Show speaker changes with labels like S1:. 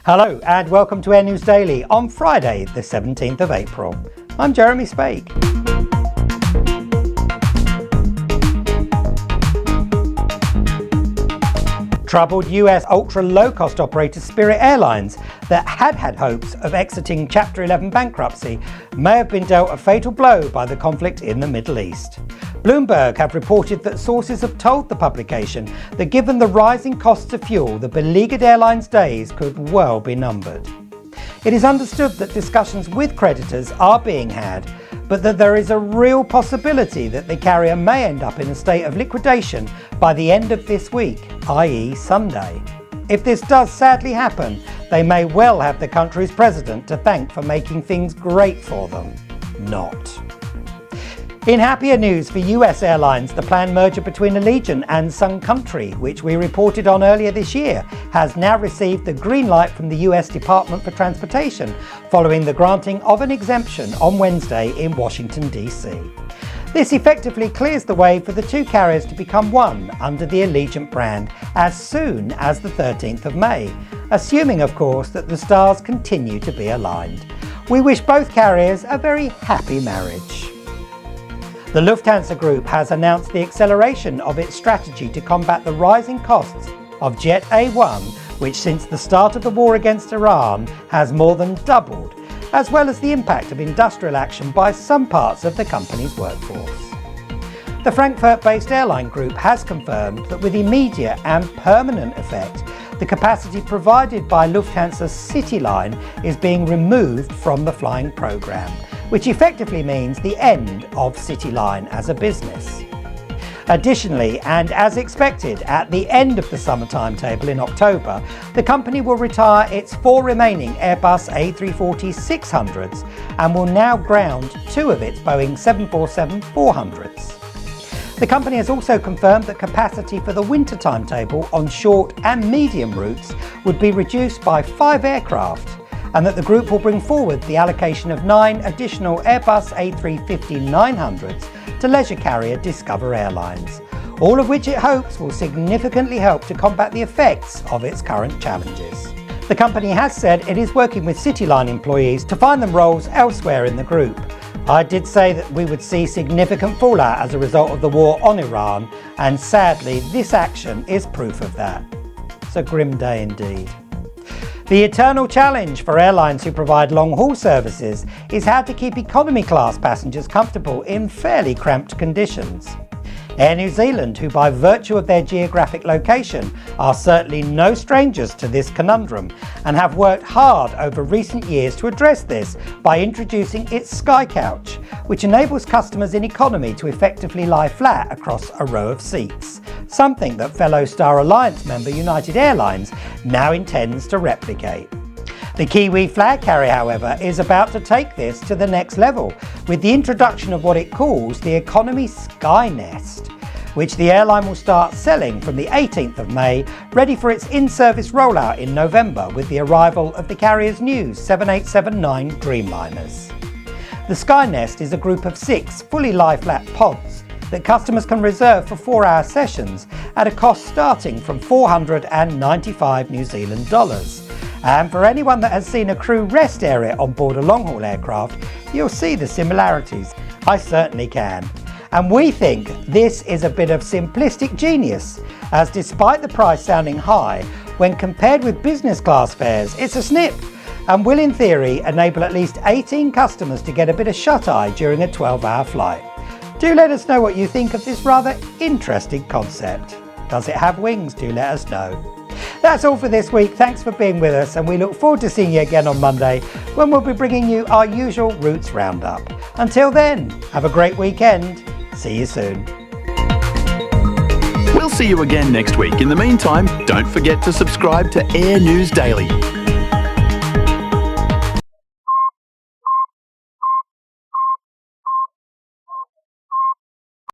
S1: Hello and welcome to Air News Daily on Friday the 17th of April. I'm Jeremy Spake. Troubled US ultra-low-cost operator Spirit Airlines that had hopes of exiting Chapter 11 bankruptcy may have been dealt a fatal blow by the conflict in the Middle East. Bloomberg have reported that sources have told the publication that given the rising costs of fuel, the beleaguered airline's days could well be numbered. It is understood that discussions with creditors are being had, but that there is a real possibility that the carrier may end up in a state of liquidation by the end of this week, i.e. Sunday. If this does sadly happen, they may well have the country's president to thank for making things great for them. Not. In happier news for US airlines, the planned merger between Allegiant and Sun Country, which we reported on earlier this year, has now received the green light from the US Department for Transportation following the granting of an exemption on Wednesday in Washington, D.C. This effectively clears the way for the two carriers to become one under the Allegiant brand as soon as the 13th of May, assuming of course that the stars continue to be aligned. We wish both carriers a very happy marriage. The Lufthansa Group has announced the acceleration of its strategy to combat the rising costs of Jet A1, which since the start of the war against Iran has more than doubled, as well as the impact of industrial action by some parts of the company's workforce. The Frankfurt-based airline group has confirmed that with immediate and permanent effect, the capacity provided by Lufthansa's CityLine is being removed from the flying programme, which effectively means the end of CityLine as a business. Additionally, and as expected, at the end of the summer timetable in October, the company will retire its 4 remaining Airbus A340-600s and will now ground 2 of its Boeing 747-400s. The company has also confirmed that capacity for the winter timetable on short and medium routes would be reduced by 5 aircraft, and that the group will bring forward the allocation of 9 additional Airbus A350-900s to leisure carrier Discover Airlines, all of which it hopes will significantly help to combat the effects of its current challenges. The company has said it is working with CityLine employees to find them roles elsewhere in the group. I did say that we would see significant fallout as a result of the war on Iran, and sadly this action is proof of that. It's a grim day indeed. The eternal challenge for airlines who provide long-haul services is how to keep economy class passengers comfortable in fairly cramped conditions. Air New Zealand, who by virtue of their geographic location are certainly no strangers to this conundrum, and have worked hard over recent years to address this by introducing its Sky Couch, which enables customers in economy to effectively lie flat across a row of seats, something that fellow Star Alliance member United Airlines now intends to replicate. The Kiwi flag carrier, however, is about to take this to the next level with the introduction of what it calls the Economy Sky Nest, which the airline will start selling from the 18th of May, ready for its in-service rollout in November with the arrival of the carrier's new 787-9 Dreamliners. The Sky Nest is a group of 6 fully lie-flat pods that customers can reserve for 4-hour sessions at a cost starting from $495 New Zealand dollars. And for anyone that has seen a crew rest area on board a long-haul aircraft, you'll see the similarities. I certainly can. And we think this is a bit of simplistic genius, as despite the price sounding high, when compared with business class fares, it's a snip, and will in theory enable at least 18 customers to get a bit of shut-eye during a 12-hour flight. Do let us know what you think of this rather interesting concept. Does it have wings? Do let us know. That's all for this week. Thanks for being with us, and we look forward to seeing you again on Monday when we'll be bringing you our usual Routes Roundup. Until then, have a great weekend. See you soon.
S2: We'll see you again next week. In the meantime, don't forget to subscribe to Air News Daily.